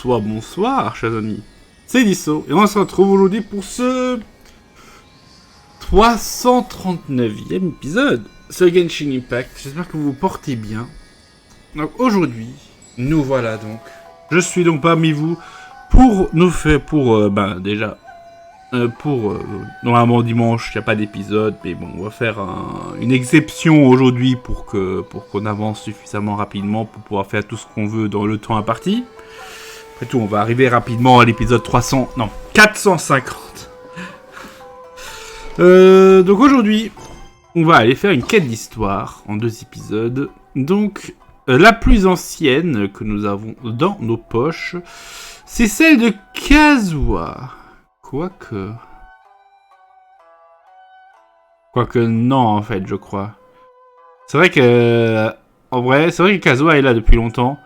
bonsoir, chers amis. C'est Deaso, et on se retrouve aujourd'hui pour ce 339e épisode sur Genshin Impact. J'espère que vous vous portez bien. Donc aujourd'hui, nous voilà donc. Je suis donc parmi vous pour nous faire, normalement dimanche, il n'y a pas d'épisode, mais bon, on va faire une exception aujourd'hui pour qu'on avance suffisamment rapidement pour pouvoir faire tout ce qu'on veut dans le temps imparti. Après tout, on va arriver rapidement à l'épisode 450. Donc aujourd'hui, on va aller faire une quête d'histoire en 2 épisodes. Donc, la plus ancienne que nous avons dans nos poches, c'est celle de Kazuha. Quoique non, en fait, je crois. C'est vrai que... En vrai, c'est vrai que Kazuha est là depuis longtemps.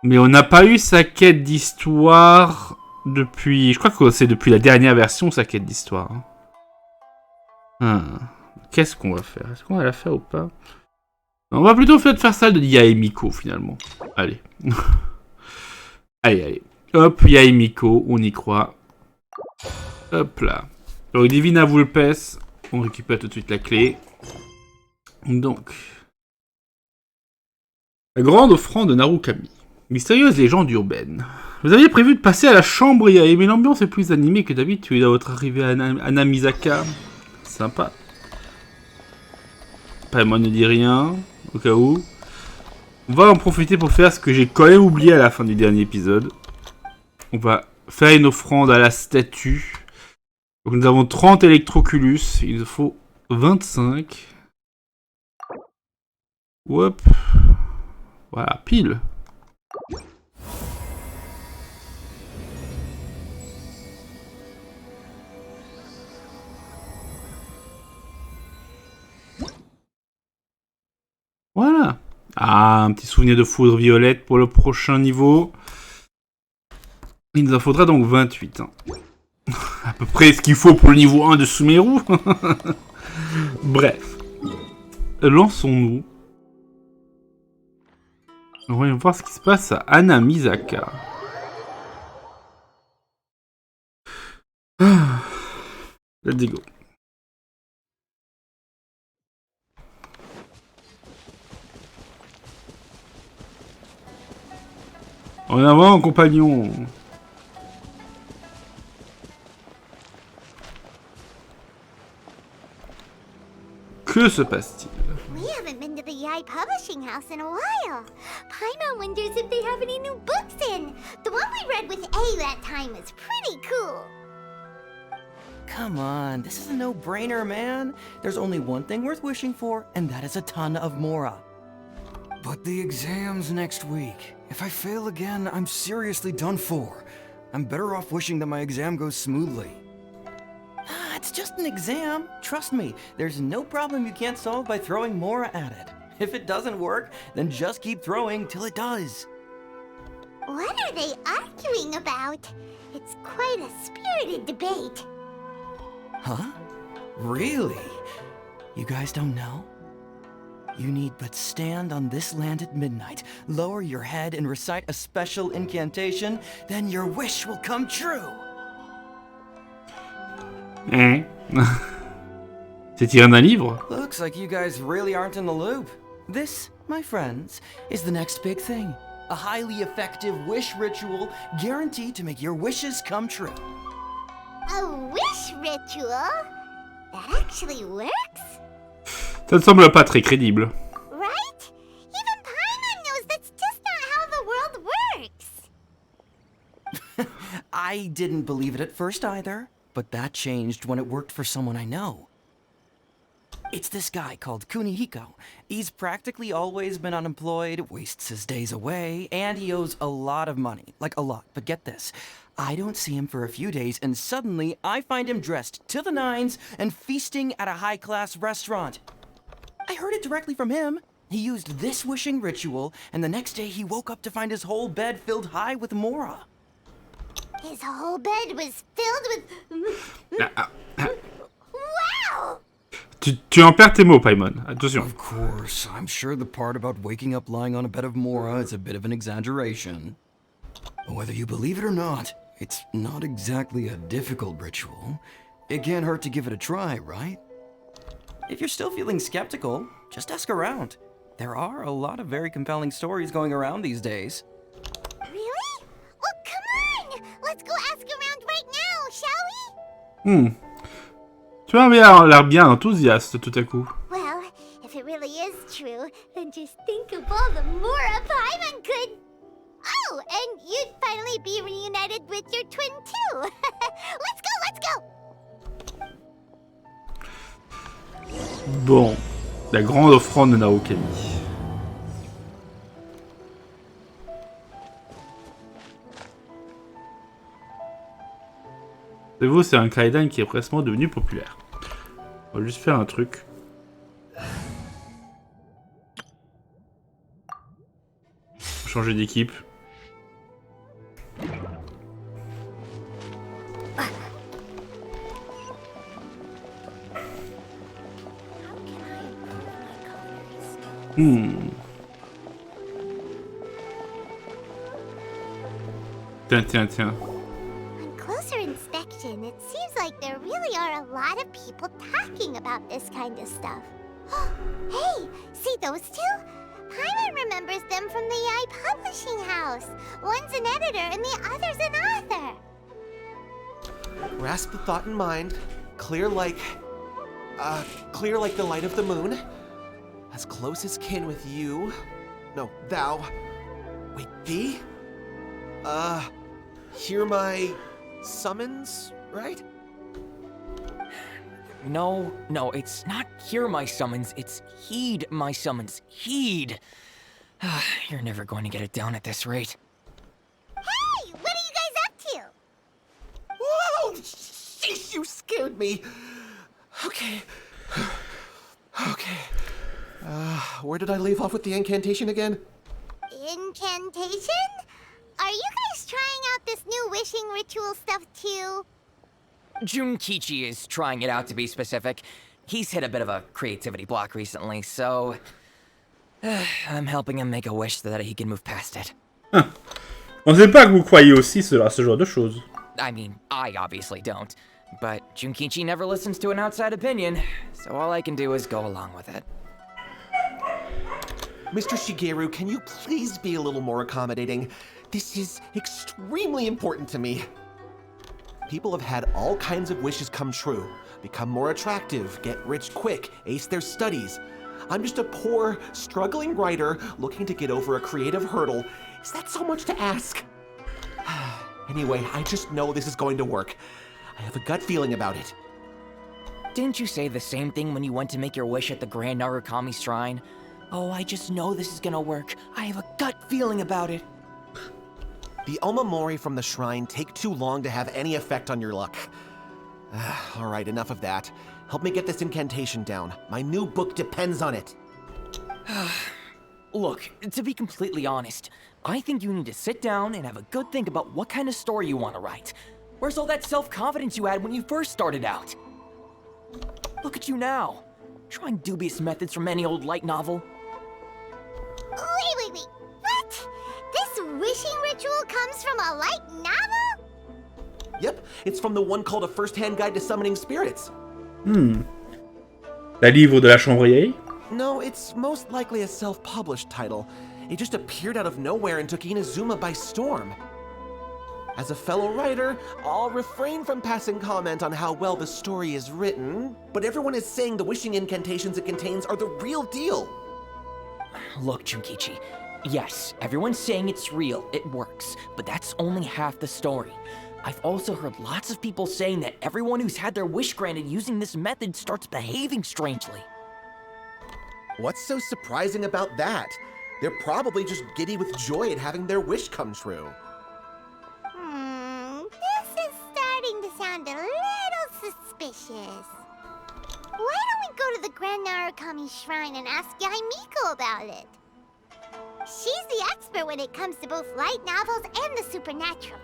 Mais on n'a pas eu sa quête d'histoire depuis... Je crois que c'est depuis la dernière version, sa quête d'histoire. Qu'est-ce qu'on va faire? Est-ce qu'on va la faire ou pas? On va plutôt faire ça de Yae Miko, finalement. Allez. Allez. Hop, Yae Miko, on y croit. Hop là. Donc, Divina Vulpes, on récupère tout de suite la clé. Donc. La grande offrande de Narukami. Mystérieuse légende urbaine. Vous aviez prévu de passer à la chambre Yae, mais l'ambiance est plus animée que d'habitude à votre arrivée à Namizaka. Sympa. Paimon ne dit rien, au cas où. On va en profiter pour faire ce que j'ai quand même oublié à la fin du dernier épisode. On va faire une offrande à la statue. Donc nous avons 30 électroculus, il nous faut 25. Hop. Voilà, pile. Voilà. Ah, un petit souvenir de foudre violette pour le prochain niveau. Il nous en faudra donc 28. À peu près ce qu'il faut pour le niveau 1 de Sumeru. Bref. Lançons-nous. Voyons voir ce qui se passe à Hanamizaka. Let's go. En avant, compagnon. Que se passe-t-il? We haven't been to the Yae publishing house in a while. Paimon wonders if they have any new books in. The one we read with A that time was pretty cool. Come on, this is a no-brainer, man. There's only one thing worth wishing for, and that is a ton of Mora. But the exam's next week. If I fail again, I'm seriously done for. I'm better off wishing that my exam goes smoothly. Ah, it's just an exam. Trust me, there's no problem you can't solve by throwing Mora at it. If it doesn't work, then just keep throwing till it does. What are they arguing about? It's quite a spirited debate. Huh? Really? You guys don't know? You need but stand on this land at midnight, lower your head and recite a special incantation, then your wish will come true. C'est tiré d'un livre? Looks like you guys really aren't in the loop. This, my friends, is the next big thing. A highly effective wish ritual guaranteed to make your wishes come true. A wish ritual? That actually works? Ça ne semble pas très crédible. Right? Even Paimon knows that's just not how the world works. I didn't believe it at first either, but that changed when it worked for someone I know. It's this guy called Kunihiko. He's practically always been unemployed, wastes his days away, and he owes a lot of money. Like a lot, but get this. I don't see him for a few days, and suddenly I find him dressed to the nines and feasting at a high-class restaurant. I heard it directly from him. He used this wishing ritual, and the next day he woke up to find his whole bed filled high with Mora. His whole bed was filled with... Wow! Tu en perds tes mots, Paimon. Attention. Of course, I'm sure the part about waking up lying on a bed of Mora is a bit of an exaggeration. Whether you believe it or not, it's not exactly a difficult ritual. It can't hurt to give it a try, right? If you're still feeling skeptical, just ask around. There are a lot of very compelling stories going around these days. Really? Well, come on! Let's go ask around right now, shall we? Tu m'as l'air bien enthousiaste tout à coup. Well, if it really is true, then just think of all the more a Paimon could... Oh, and you'd finally be reunited with your twin too. Let's go! Bon, la grande offrande de Narukami. Savez-vous, c'est un Kaidan qui est presque devenu populaire. On va juste faire un truc. Changer d'équipe. Tiens. On closer inspection, it seems like there really are a lot of people talking about this kind of stuff. Hey, see those two? Paimon remembers them from the Yae Publishing House. One's an editor and the other's an author. Grasp the thought in mind. Clear like the light of the moon. As close as kin with you. No, thou. Wait, thee? Hear my summons, right? No, it's not hear my summons, it's heed my summons. Heed! You're never going to get it down at this rate. Hey, what are you guys up to? Whoa! Sheesh, you scared me. Okay. Where did I leave off with the incantation again? Incantation? Are you guys trying out this new wishing ritual stuff too? Junkichi is trying it out, to be specific. He's hit a bit of a creativity block recently, so... I'm helping him make a wish so that he can move past it. On sait pas que vous croyez aussi ce genre de choses. I mean, I obviously don't. But Junkichi never listens to an outside opinion, so all I can do is go along with it. Mr. Shigeru, can you please be a little more accommodating? This is extremely important to me. People have had all kinds of wishes come true. Become more attractive, get rich quick, ace their studies. I'm just a poor, struggling writer looking to get over a creative hurdle. Is that so much to ask? Anyway, I just know this is going to work. I have a gut feeling about it. Didn't you say the same thing when you went to make your wish at the Grand Narukami Shrine? Oh, I just know this is gonna work. I have a gut feeling about it. The Omamori from the shrine take too long to have any effect on your luck. Alright, enough of that. Help me get this incantation down. My new book depends on it. Look, to be completely honest, I think you need to sit down and have a good think about what kind of story you want to write. Where's all that self-confidence you had when you first started out? Look at you now, trying dubious methods from any old light novel. Wait. What? This wishing ritual comes from a light novel? Yep, it's from the one called A First-Hand Guide to Summoning Spirits. La livre de la chambre Yae? No, it's most likely a self-published title. It just appeared out of nowhere and took Inazuma by storm. As a fellow writer, I'll refrain from passing comment on how well the story is written, but everyone is saying the wishing incantations it contains are the real deal. Look, Junkichi, yes, everyone's saying it's real, it works, but that's only half the story. I've also heard lots of people saying that everyone who's had their wish granted using this method starts behaving strangely. What's so surprising about that? They're probably just giddy with joy at having their wish come true. This is starting to sound a little suspicious. Why don't we go to the Grand Narukami Shrine and ask Yae Miko about it? She's the expert when it comes to both light novels and the supernatural.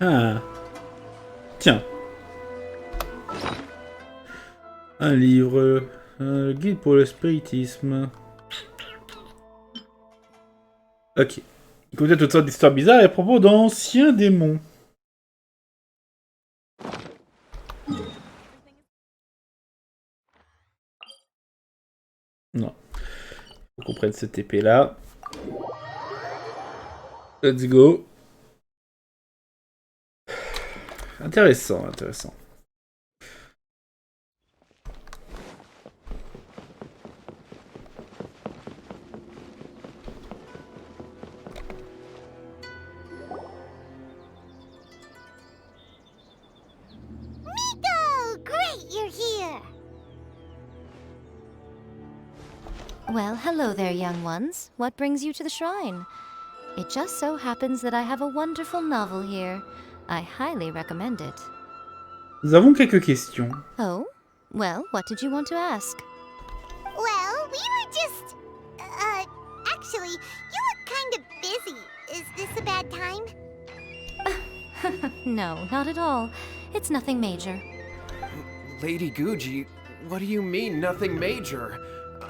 Ah. Tiens. Un livre. Un guide pour le spiritisme. Ok. Il contait toutes sortes d'histoires bizarres et à propos d'anciens démons. Non. Faut qu'on prenne cette épée là. Let's go. Intéressant, intéressant. Miko! Great, you're here! Well, hello there, young ones. What brings you to the shrine? It just so happens that I have a wonderful novel here. I highly recommend it. Nous avons quelques questions. Oh? Well, what did you want to ask? Well, we were just... actually, you look kind of busy. Is this a bad time? No, not at all. It's nothing major. Lady Guji, what do you mean, nothing major?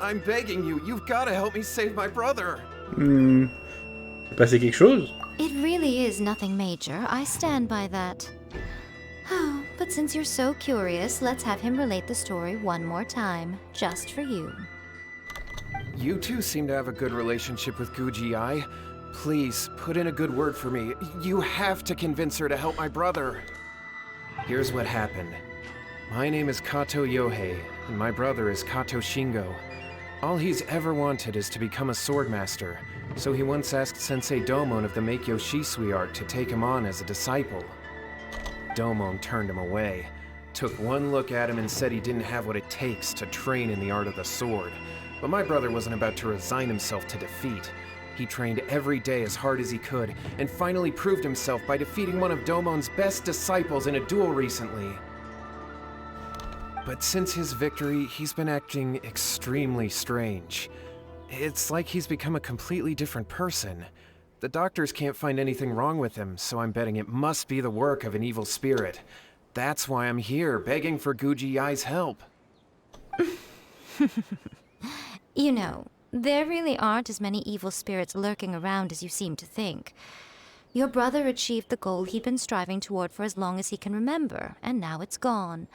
I'm begging you, you've got to help me save my brother. C'est passé quelque chose? It really is nothing major. I stand by that. Oh, but since you're so curious, let's have him relate the story one more time, just for you. You two seem to have a good relationship with Guji Yae. Please, put in a good word for me. You have to convince her to help my brother. Here's what happened. My name is Kato Yohei, and my brother is Kato Shingo. All he's ever wanted is to become a swordmaster, so he once asked Sensei Domon of the Meikyo Shisui art to take him on as a disciple. Domon turned him away, took one look at him and said he didn't have what it takes to train in the art of the sword. But my brother wasn't about to resign himself to defeat. He trained every day as hard as he could, and finally proved himself by defeating one of Domon's best disciples in a duel recently. But since his victory, he's been acting extremely strange. It's like he's become a completely different person. The doctors can't find anything wrong with him, so I'm betting it must be the work of an evil spirit. That's why I'm here, begging for Guji Yae's help. You know, there really aren't as many evil spirits lurking around as you seem to think. Your brother achieved the goal he'd been striving toward for as long as he can remember, and now it's gone.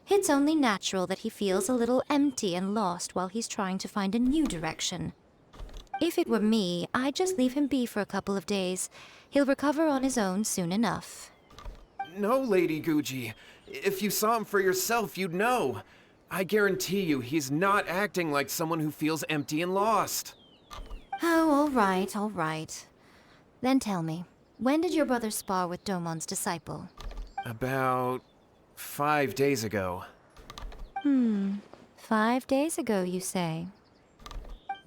It's only natural that he feels a little empty and lost while he's trying to find a new direction. If it were me, I'd just leave him be for a couple of days. He'll recover on his own soon enough. No, Lady Guji. If you saw him for yourself, you'd know. I guarantee you he's not acting like someone who feels empty and lost. Oh, all right, all right. Then tell me, when did your brother spar with Domon's disciple? About 5 days ago. 5 days ago, you say?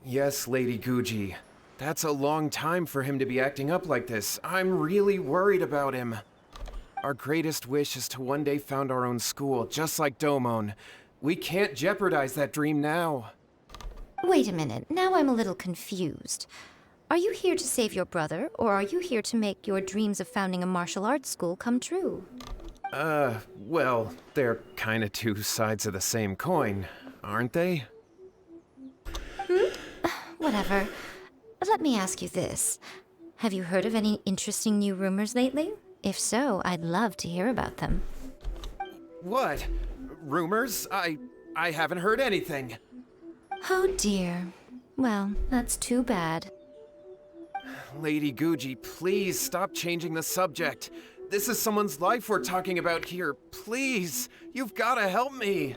Yes, Lady Guji. That's a long time for him to be acting up like this. I'm really worried about him. Our greatest wish is to one day found our own school, just like Domon. We can't jeopardize that dream now. Wait a minute, now I'm a little confused. Are you here to save your brother, or are you here to make your dreams of founding a martial arts school come true? Well, they're kinda two sides of the same coin, aren't they? Whatever. Let me ask you this. Have you heard of any interesting new rumors lately? If so, I'd love to hear about them. What? Rumors? I haven't heard anything. Oh dear. Well, that's too bad. Lady Guji, please stop changing the subject. This is someone's life we're talking about here. Please, you've gotta help me.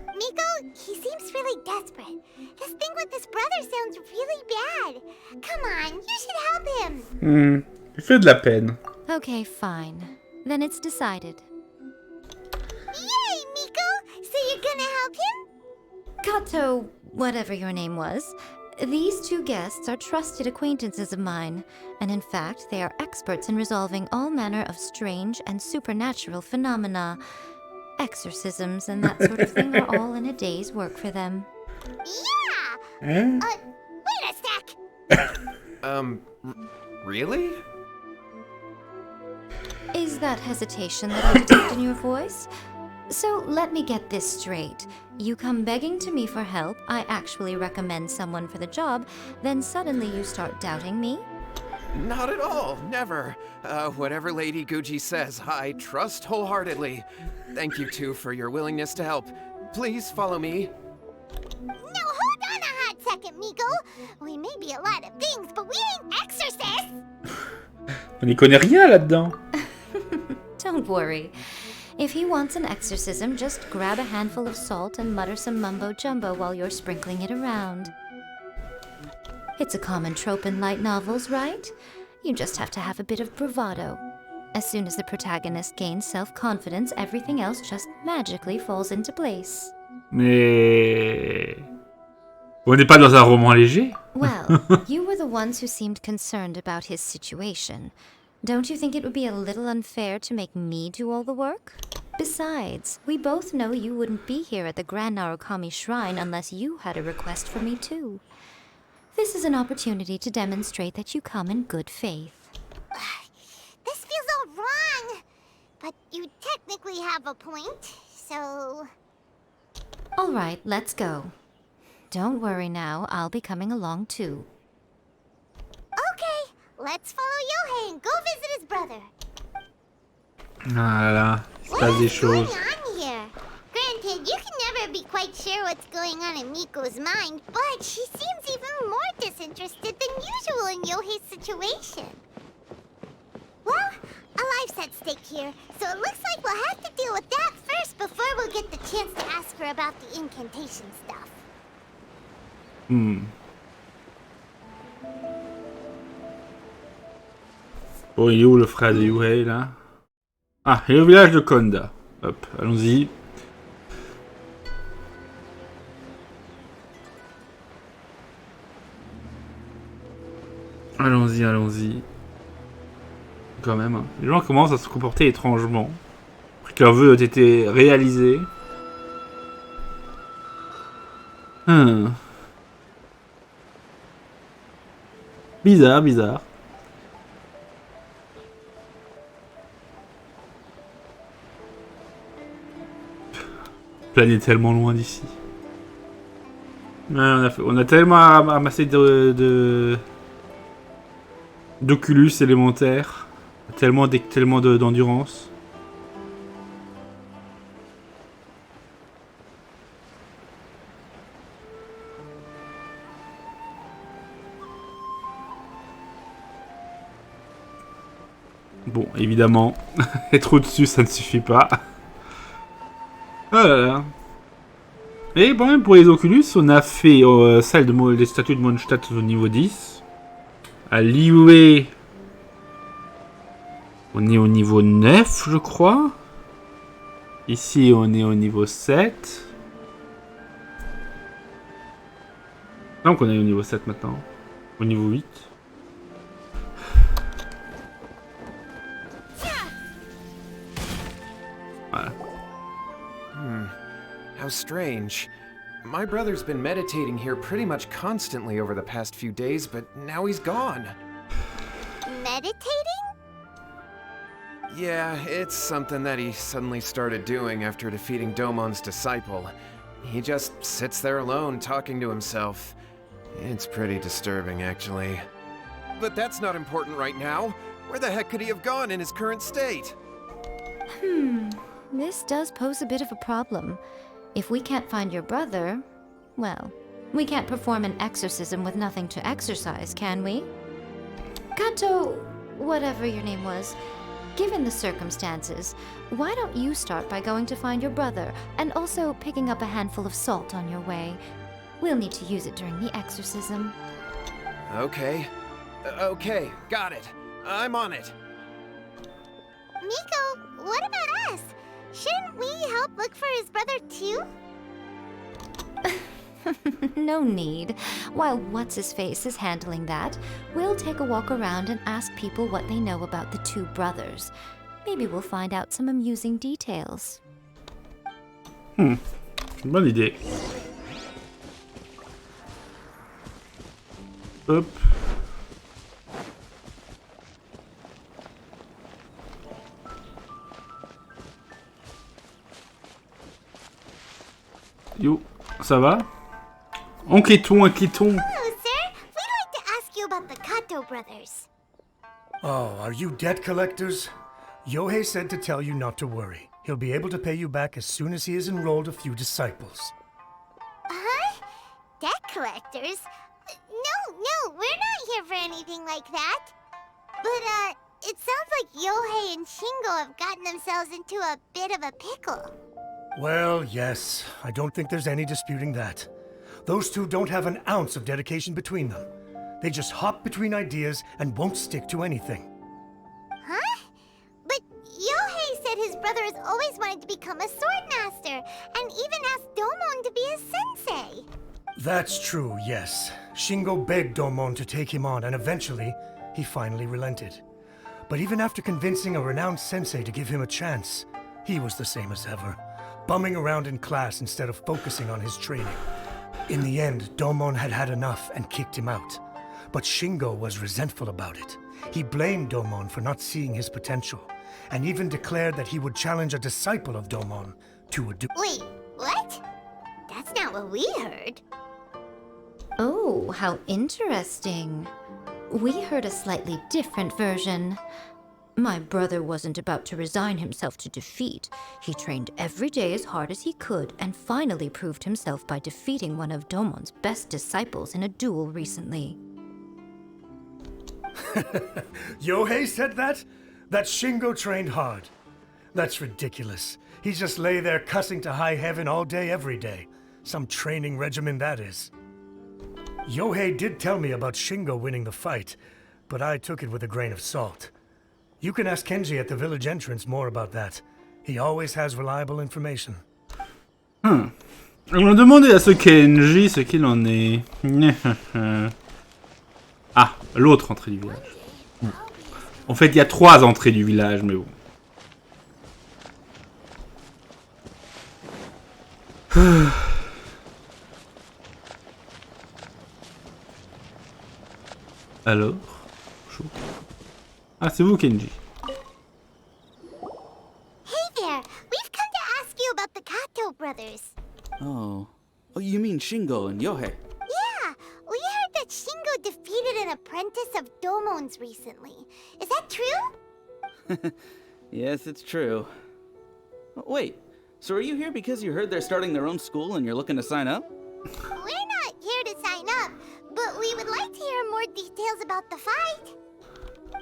Miko, he seems really desperate. This thing with his brother sounds really bad. Come on, you should help him. Il fait de la peine. Okay, fine. Then it's decided. Yay, Miko! So you're gonna help him? Kato, whatever your name was, these two guests are trusted acquaintances of mine, and in fact, they are experts in resolving all manner of strange and supernatural phenomena. Exorcisms and that sort of thing are all in a day's work for them. Yeah! Wait a sec! Really? Is that hesitation that I detect in your voice? So let me get this straight. You come begging to me for help, I actually recommend someone for the job, then suddenly you start doubting me? Not at all, never. Whatever Lady Guji says, I trust wholeheartedly. Thank you two for your willingness to help. Please follow me. Now hold on a hot second, Miko. We may be a lot of things, but we ain't exorcists. On n'y connaît rien là-dedans. Don't worry. If he wants an exorcism, just grab a handful of salt and mutter some mumbo-jumbo while you're sprinkling it around. It's a common trope in light novels, right? You just have to have a bit of bravado. As soon as the protagonist gains self-confidence, everything else just magically falls into place. Mais... On n'est pas dans un roman léger? Well, you were the ones who seemed concerned about his situation. Don't you think it would be a little unfair to make me do all the work? Besides, we both know you wouldn't be here at the Grand Narukami Shrine unless you had a request for me too. This is an opportunity to demonstrate that you come in good faith. This feels all wrong. But you technically have a point, so... All right, let's go. Don't worry now, I'll be coming along too. Okay, let's follow Yohei and go visit his brother. Ah là là, il se passe des What is going choses. on here? Granted, you can never be quite sure what's going on in Miko's mind, but she seems even more disinterested than usual in Yohei's situation. Well, a life's at stake here, so it looks like we'll have to deal with that first before we'll get the chance to ask her about the incantation stuff. Bon, il est où le frère de Yuhei là? Ah, il est au village de Konda. Hop, allons-y. Allons-y, allons-y. Quand même, hein. Les gens commencent à se comporter étrangement. Après que leur vœu ait été réalisé. Bizarre, bizarre. Planète tellement loin d'ici. Ouais, on a tellement amassé d'Oculus élémentaires, tellement d'endurance. Bon, évidemment, être au-dessus, ça ne suffit pas. Oh là là. Et bon, même pour les Oculus, on a fait celle des statues de Mondstadt au niveau 10. À Liyue, on est au niveau 9, je crois. Ici, on est au niveau 7. Donc, on est au niveau 7 maintenant. Au niveau 8. Voilà. How strange. My brother's been meditating here pretty much constantly over the past few days, but now he's gone. Meditating? Yeah, it's something that he suddenly started doing after defeating Domon's disciple. He just sits there alone, talking to himself. It's pretty disturbing, actually. But that's not important right now. Where the heck could he have gone in his current state? This does pose a bit of a problem. If we can't find your brother, well, we can't perform an exorcism with nothing to exorcise, can we? Kato, whatever your name was, given the circumstances, why don't you start by going to find your brother and also picking up a handful of salt on your way? We'll need to use it during the exorcism. Okay. Okay, got it. I'm on it. Miko, what about us? Shouldn't we help look for his brother too? No need. While What's-His-Face is handling that, we'll take a walk around and ask people what they know about the two brothers. Maybe we'll find out some amusing details. Bonne idée. Hop. Yo, ça va? Enquêtons. Hello, sir. We'd like to ask you about the Kato brothers. Oh, are you debt collectors? Yohei said to tell you not to worry. He'll be able to pay you back as soon as he has enrolled a few disciples. Huh? Debt collectors? No, we're not here for anything like that. But, it sounds like Yohei and Shingo have gotten themselves into a bit of a pickle. Well, yes. I don't think there's any disputing that. Those two don't have an ounce of dedication between them. They just hop between ideas and won't stick to anything. Huh? But Yohei said his brother has always wanted to become a sword master, and even asked Domon to be his sensei. That's true, yes. Shingo begged Domon to take him on, and eventually, he finally relented. But even after convincing a renowned sensei to give him a chance, he was the same as ever, bumming around in class instead of focusing on his training. In the end, Domon had had enough and kicked him out. But Shingo was resentful about it. He blamed Domon for not seeing his potential, and even declared that he would challenge a disciple of Domon to a duel. Wait, what? That's not what we heard. Oh, how interesting. We heard a slightly different version. My brother wasn't about to resign himself to defeat. He trained every day as hard as he could and finally proved himself by defeating one of Domon's best disciples in a duel recently. Yohei said that? That Shingo trained hard. That's ridiculous. He just lay there cussing to high heaven all day, every day. Some training regimen, that is. Yohei did tell me about Shingo winning the fight, but I took it with a grain of salt. You can ask Kenji at the village entrance more about that. He always has reliable information. On va demander à ce Kenji ce qu'il en est. Ah, l'autre entrée du village. En fait, il y a 3 entrées du village, mais bon. Alors, chaud. Ah, c'est vous, Kenji. Hey there, we've come to ask you about the Kato brothers. Oh, you mean Shingo and Yohei? Yeah, we heard that Shingo defeated an apprentice of Domon's recently. Is that true? Yes, it's true. Wait, so are you here because you heard they're starting their own school and you're looking to sign up? We're not here to sign up, but we would like to hear more details about the fight.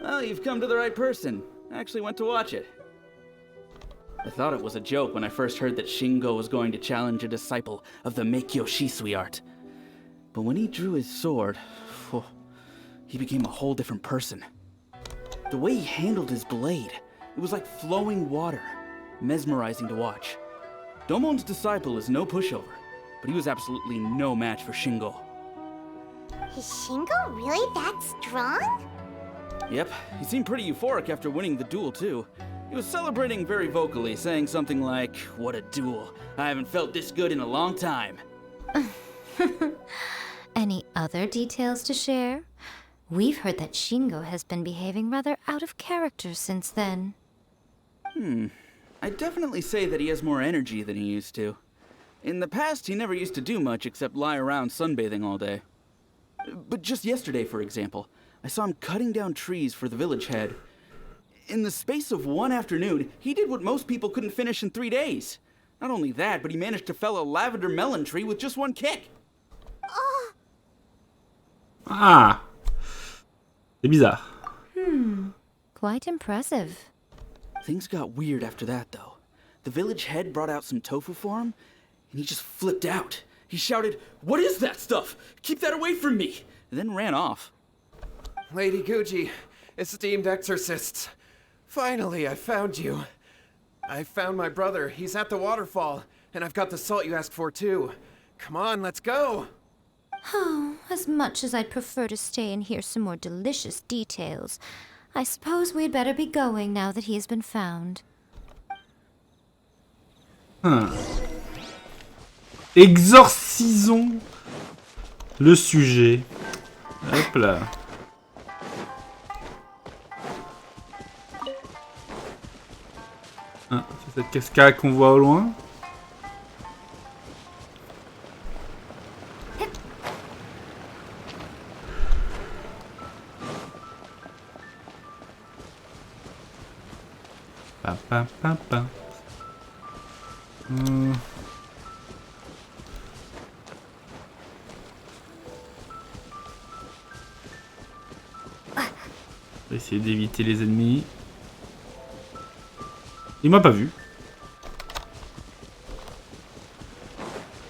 Well, you've come to the right person. I actually went to watch it. I thought it was a joke when I first heard that Shingo was going to challenge a disciple of the Meikyo Shisui art. But when he drew his sword, he became a whole different person. The way he handled his blade, it was like flowing water, mesmerizing to watch. Domon's disciple is no pushover, but he was absolutely no match for Shingo. Is Shingo really that strong? Yep, he seemed pretty euphoric after winning the duel too. He was celebrating very vocally, saying something like, "What a duel. I haven't felt this good in a long time." Any other details to share? We've heard that Shingo has been behaving rather out of character since then. I'd definitely say that he has more energy than he used to. In the past, he never used to do much except lie around sunbathing all day. But just yesterday, for example, I saw him cutting down trees for the village head. In the space of one afternoon, he did what most people couldn't finish in 3 days. Not only that, but he managed to fell a lavender melon tree with just one kick. Ah, c'est bizarre. Quite impressive. Things got weird after that, though. The village head brought out some tofu for him, and he just flipped out. He shouted, "What is that stuff? Keep that away from me!" and then ran off. Lady Guji, esteemed exorcists. Finally, I found you. I found my brother. He's at the waterfall, and I've got the salt you asked for, too. Come on, let's go! Oh, as much as I'd prefer to stay and hear some more delicious details, I suppose we'd better be going now that he has been found. Exorcisons le sujet. Hop là. Ah, c'est cette cascade qu'on voit au loin. Pa, pa, pa, pa. On va essayer d'éviter les ennemis. Il m'a pas vu.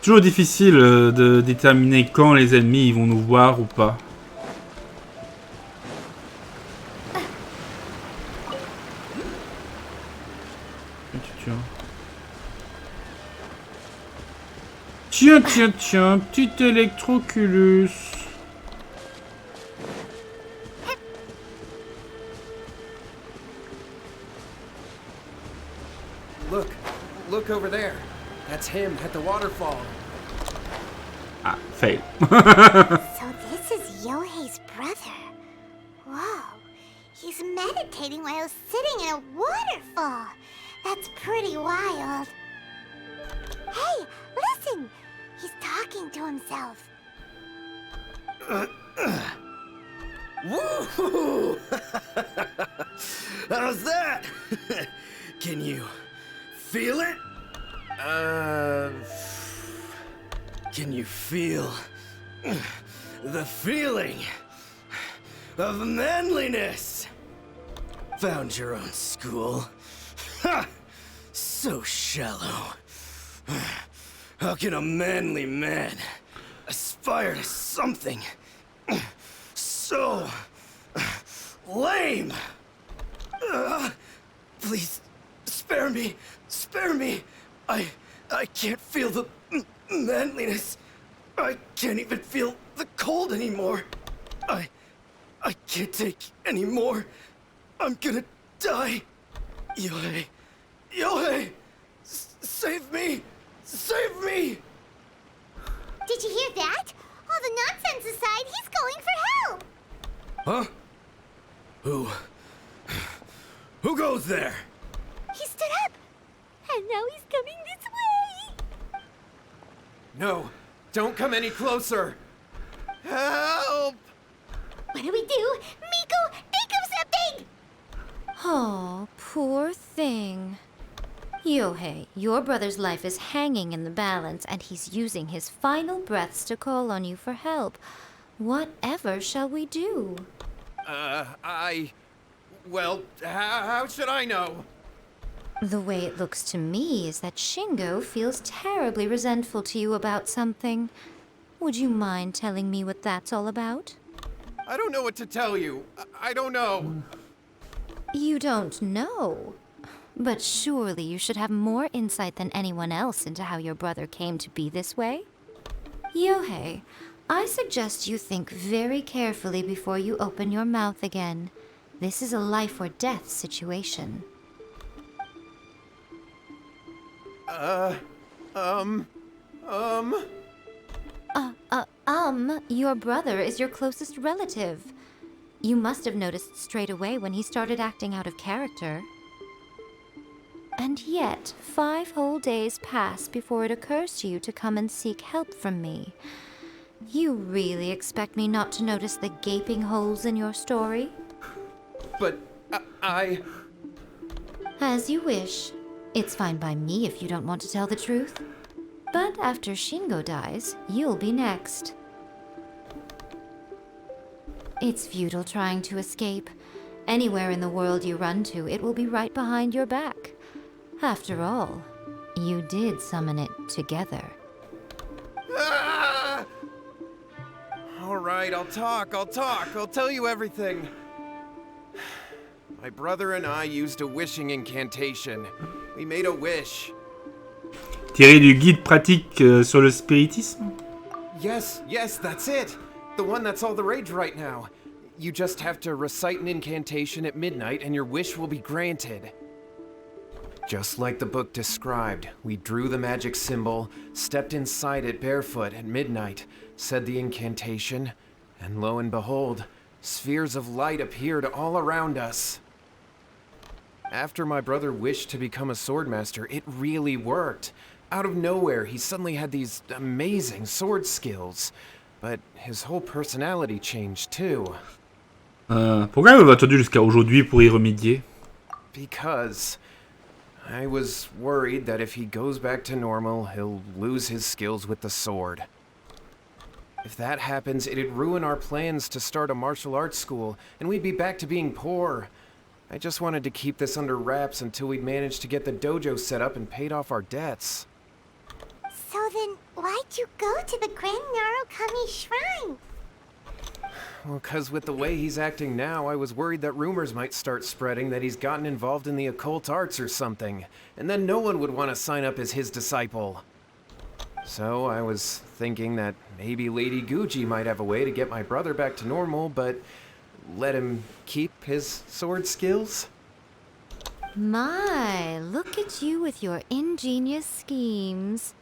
Toujours difficile de déterminer quand les ennemis ils vont nous voir ou pas. Tiens, tiens, tiens, petit électroculus. Look over there. That's him at the waterfall. Ah, fail. So this is Yohei's brother. Whoa. He's meditating while sitting in a waterfall. That's pretty wild. Hey, listen! He's talking to himself. Woo! How's that? Can you feel it? Can you feel the feeling of manliness? Found your own school. Ha! So shallow. How can a manly man aspire to something so lame? Please, spare me. Spare me. I can't feel the manliness. I can't even feel the cold anymore. I can't take any more. I'm gonna die. Yohei. Yohei! Save me! Save me! Did you hear that? All the nonsense aside, he's going for help! Huh? Who goes there? He stood up! And now he's coming this way! No, don't come any closer. Help! What do we do? Miko, think of something! Oh, poor thing. Yohei, your brother's life is hanging in the balance, and he's using his final breaths to call on you for help. Whatever shall we do? Well, how should I know? The way it looks to me is that Shingo feels terribly resentful to you about something. Would you mind telling me what that's all about? I don't know what to tell you. I don't know. You don't know? But surely you should have more insight than anyone else into how your brother came to be this way? Yohei, I suggest you think very carefully before you open your mouth again. This is a life or death situation. Your brother is your closest relative. You must have noticed straight away when he started acting out of character. And yet, 5 whole days pass before it occurs to you to come and seek help from me. You really expect me not to notice the gaping holes in your story? But I... As you wish. It's fine by me if you don't want to tell the truth. But after Shingo dies, you'll be next. It's futile trying to escape. Anywhere in the world you run to, it will be right behind your back. After all, you did summon it together. Ah! All right, I'll talk. I'll tell you everything. My brother and I used a wishing incantation. We made a wish. Tiré du guide pratique sur le spiritisme. Yes, that's it. The one that's all the rage right now. You just have to recite an incantation at midnight and your wish will be granted. Just like the book described, we drew the magic symbol, stepped inside it barefoot at midnight, said the incantation, and lo and behold, spheres of light appeared all around us. After my brother wished to become a swordmaster, it really worked. Out of nowhere, he suddenly had these amazing sword skills. But his whole personality changed too. Pourquoi il a attendu jusqu'à aujourd'hui pour y remédier? Because I was worried that if he goes back to normal, he'll lose his skills with the sword. If that happens, it'd ruin our plans to start a martial arts school, and we'd be back to being poor. I just wanted to keep this under wraps until we'd managed to get the dojo set up and paid off our debts. So then, why'd you go to the Grand Narukami Shrine? Well, 'cause with the way he's acting now, I was worried that rumors might start spreading that he's gotten involved in the occult arts or something, and then no one would want to sign up as his disciple. So I was thinking that maybe Lady Guji might have a way to get my brother back to normal, but let him keep his sword skills? My, look at you with your ingenious schemes.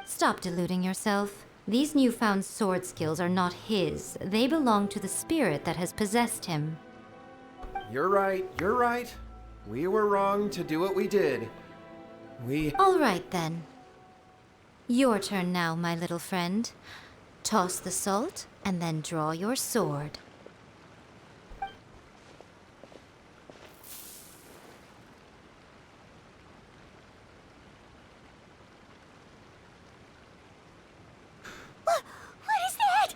Stop deluding yourself. These newfound sword skills are not his. They belong to the spirit that has possessed him. You're right, you're right. We were wrong to do what we did. All right, then. Your turn now, my little friend. Toss the salt, and then draw your sword. What is that?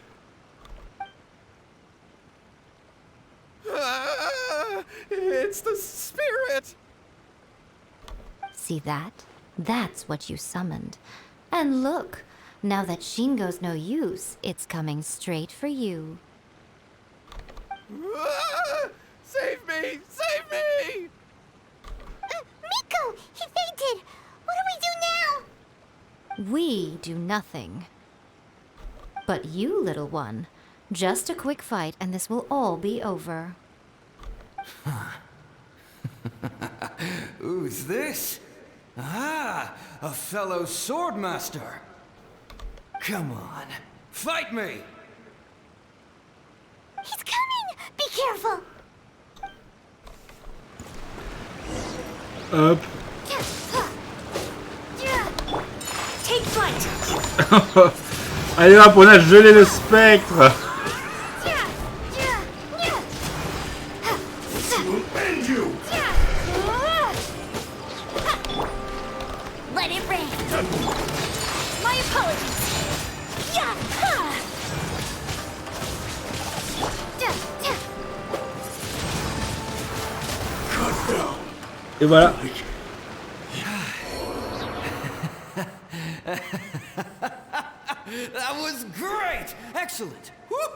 It's the spirit! See that? That's what you summoned. And look, now that Shingo's no use, it's coming straight for you. Save me! Save me! Miko! He fainted! What do we do now? We do nothing. But you, little one, just a quick fight and this will all be over. Who's this? Ah, a fellow swordmaster. Come on, fight me! He's coming! Be careful! Hop. Take flight! Allez hop, on a gelé le spectre. And you! Let it rain! My apologies! Et voilà. That was great! Excellent! Whoop!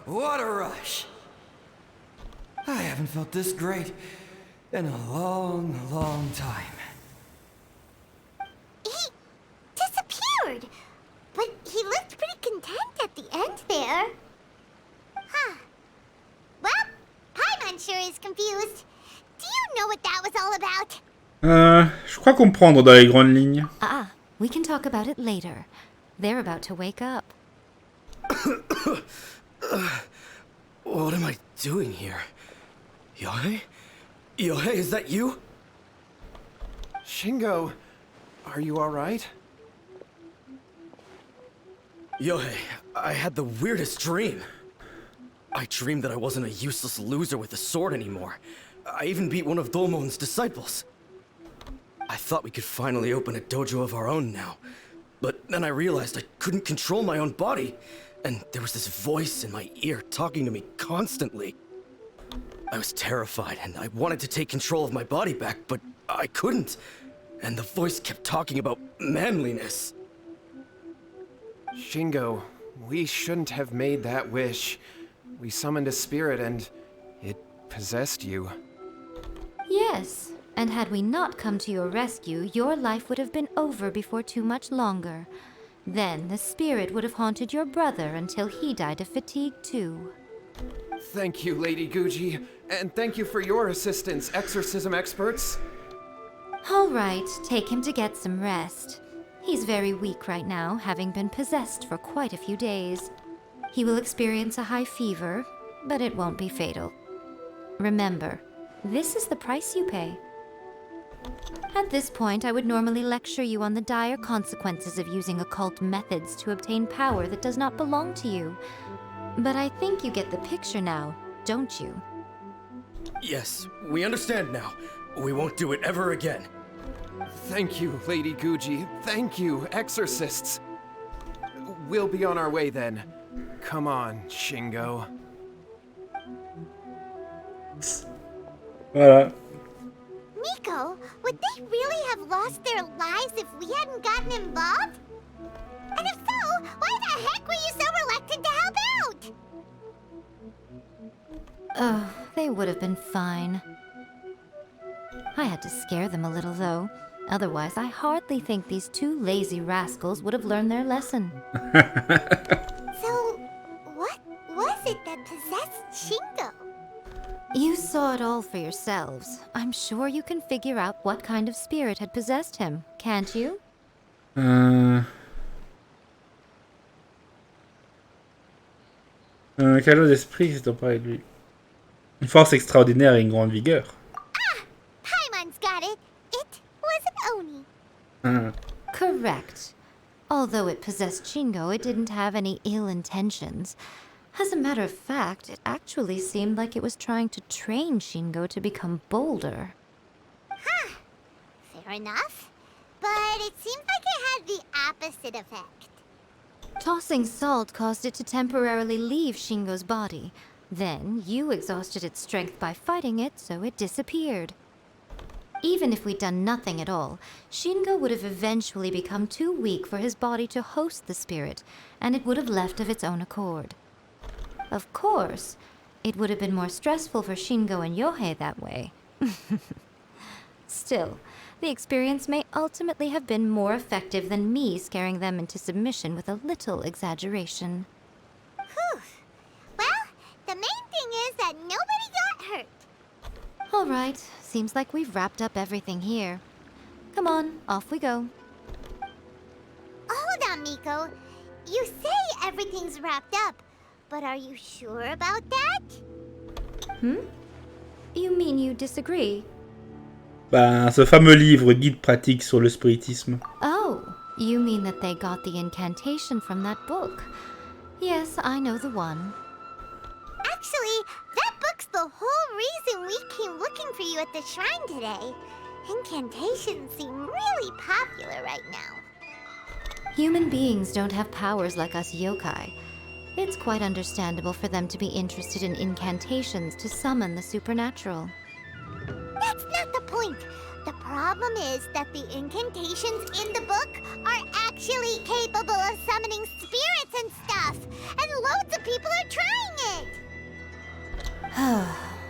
What a rush! I haven't felt this great in a long, long time. He disappeared! But he looked pretty content at the end there. Huh. Well, Paimon sure is confused. Do you know what that was all about? Je crois comprendre dans les grandes lignes. Ah, we can talk about it later. They're about to wake up. What am I doing here? Yae? Yae, is that you? Shingo, are you alright? Yae, I had the weirdest dream. I dreamed that I wasn't a useless loser with a sword anymore. I even beat one of Domon's disciples. I thought we could finally open a dojo of our own now. But then I realized I couldn't control my own body, and there was this voice in my ear talking to me constantly. I was terrified, and I wanted to take control of my body back, but I couldn't. And the voice kept talking about manliness. Shingo, we shouldn't have made that wish. We summoned a spirit and it possessed you. Yes, and had we not come to your rescue, your life would have been over before too much longer. Then the spirit would have haunted your brother until he died of fatigue too. Thank you, Lady Guji, and thank you for your assistance, exorcism experts. All right, take him to get some rest. He's very weak right now, having been possessed for quite a few days. He will experience a high fever, but it won't be fatal. Remember, this is the price you pay. At this point, I would normally lecture you on the dire consequences of using occult methods to obtain power that does not belong to you. But I think you get the picture now, don't you? Yes, we understand now. We won't do it ever again. Thank you, Lady Guji. Thank you, Exorcists. We'll be on our way then. Come on, Shingo. Voilà. Miko, would they really have lost their lives if we hadn't gotten involved? And if so, why the heck were you so reluctant to help out? Oh, they would have been fine. I had to scare them a little, though. Otherwise, I hardly think these two lazy rascals would have learned their lesson. So, what was it that possessed Shingo? You saw it all for yourselves. I'm sure you can figure out what kind of spirit had possessed him, can't you? Un calot d'esprit, c'est en parler de lui. Une force extraordinaire et une grande vigueur. Ah! Paimon's got it! It was an Oni. Correct. Although it possessed Shingo, it didn't have any ill intentions. As a matter of fact, it actually seemed like it was trying to train Shingo to become bolder. Huh. Fair enough. But it seems like it had the opposite effect. Tossing salt caused it to temporarily leave Shingo's body. Then, you exhausted its strength by fighting it, so it disappeared. Even if we'd done nothing at all, Shingo would have eventually become too weak for his body to host the spirit, and it would have left of its own accord. Of course, it would have been more stressful for Shingo and Yohei that way. Still, the experience may ultimately have been more effective than me scaring them into submission with a little exaggeration. Whew. Well, the main thing is that nobody got hurt. All right, seems like we've wrapped up everything here. Come on, off we go. Hold on, Miko. You say everything's wrapped up, but are you sure about that? You mean you disagree? Ben, ce fameux livre guide pratique sur le spiritisme. Oh, you mean that they got the incantation from that book? Yes, I know the one. Actually, that book's the whole reason we came looking for you at the shrine today. Incantations seem really popular right now. Human beings don't have powers like us yokai. It's quite understandable for them to be interested in incantations to summon the supernatural. That's not the point. The problem is that the incantations in the book are actually capable of summoning spirits and stuff. And loads of people are trying it.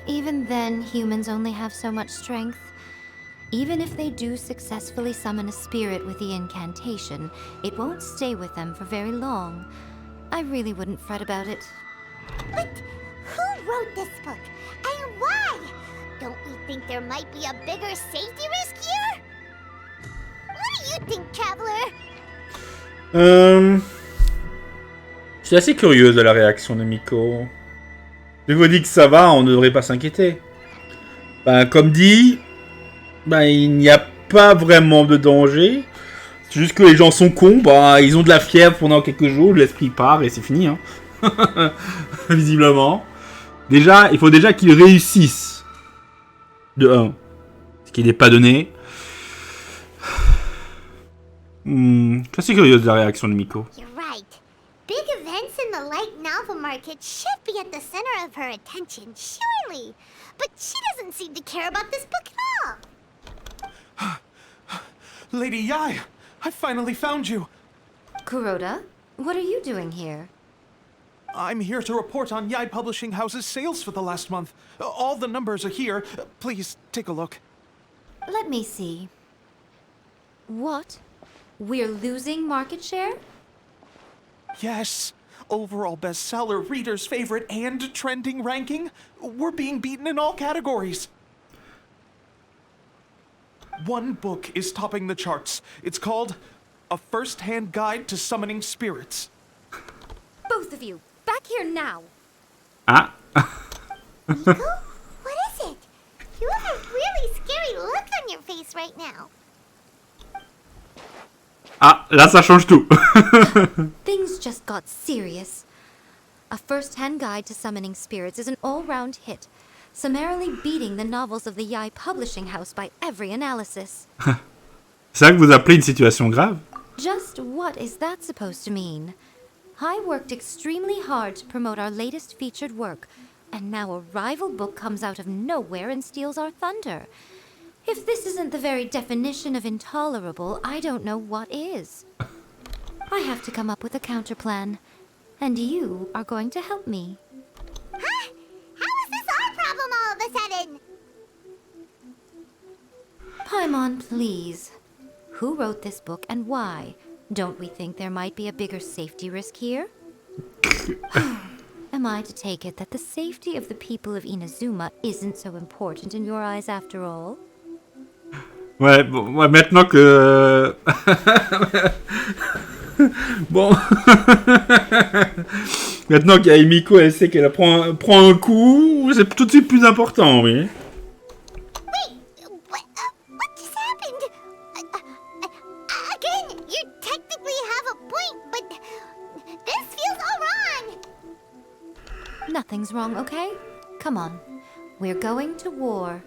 Even then, humans only have so much strength. Even if they do successfully summon a spirit with the incantation, it won't stay with them for very long. I really wouldn't fret about it. But who wrote this book? And why? Don't we think there might be a bigger safety risk here? What do you think, Traveler? Je suis assez curieux de la réaction de Miko. Je vous dis que ça va, on ne devrait pas s'inquiéter. Ben, comme dit, ben, il n'y a pas vraiment de danger. C'est juste que les gens sont cons, bah, ils ont de la fièvre pendant quelques jours, l'esprit part et c'est fini, hein. Visiblement. Déjà, il faut déjà qu'ils réussissent. De 1. Ce qui n'est pas donné. Je suis assez curieux de la réaction de Miko. You're right. Big events in the light novel market should be at the center of her attention, surely. But she doesn't seem to care about this book at all. Lady Yae, I finally found you. Kuroda, what are you doing here? I'm here to report on Yae Publishing House's sales for the last month. All the numbers are here. Please take a look. Let me see. What? We're losing market share? Yes. Overall bestseller, reader's favorite, and trending ranking. We're being beaten in all categories. One book is topping the charts. It's called A First-Hand Guide to Summoning Spirits. Both of you, back here now. Ah. Miko? What is it? You have a really scary look on your face right now. Ah, là ça change tout. Things just got serious. A First-Hand Guide to Summoning Spirits is an all-round hit, summarily beating the novels of the Yae Publishing House by every analysis. C'est ça que vous appelez une situation grave? Just what is that supposed to mean? I worked extremely hard to promote our latest featured work, and now a rival book comes out of nowhere and steals our thunder. If this isn't the very definition of intolerable, I don't know what is. I have to come up with a counterplan, and you are going to help me. Huh? How is this our problem all of a sudden? Paimon, please. Who wrote this book and why? Don't we think there might be a bigger safety risk here? Am I to take it that the safety of the people of Inazuma isn't so important in your eyes after all? Ouais, bon, ouais, maintenant que... bon... maintenant qu'Yae Miko, elle sait qu'elle prend un coup, c'est tout de suite plus important, oui. Wait, what just happened? Again, you technically have a point, but this feels all wrong. Nothing's wrong, okay? Come on. We're going to war.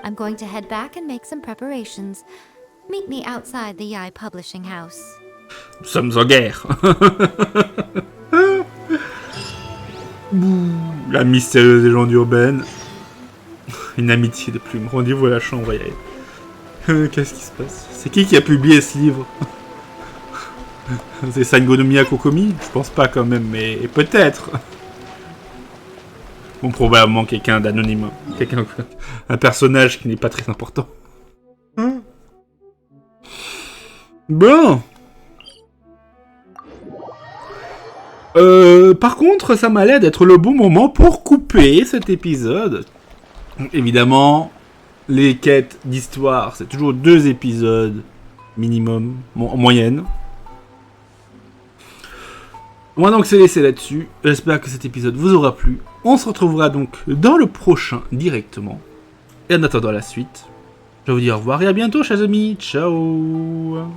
I'm going to head back and make some preparations. Meet me outside the Yae publishing house. Nous sommes en guerre. La mystérieuse légende urbaine. Une amitié de plume. Rendez-vous à la chambre, Yae. Qu'est-ce qui se passe? C'est qui a publié ce livre? C'est Sangonomiya Kokomi? Je pense pas quand même, mais peut-être. Bon, probablement quelqu'un d'anonyme. Un personnage qui n'est pas très important. Bon. Par contre, ça m'a l'air d'être le bon moment pour couper cet épisode. Évidemment, les quêtes d'histoire, c'est toujours 2 épisodes minimum, en moyenne. On va donc se laisser là-dessus. J'espère que cet épisode vous aura plu. On se retrouvera donc dans le prochain directement. Et en attendant la suite, je vous dis au revoir et à bientôt, chers amis. Ciao.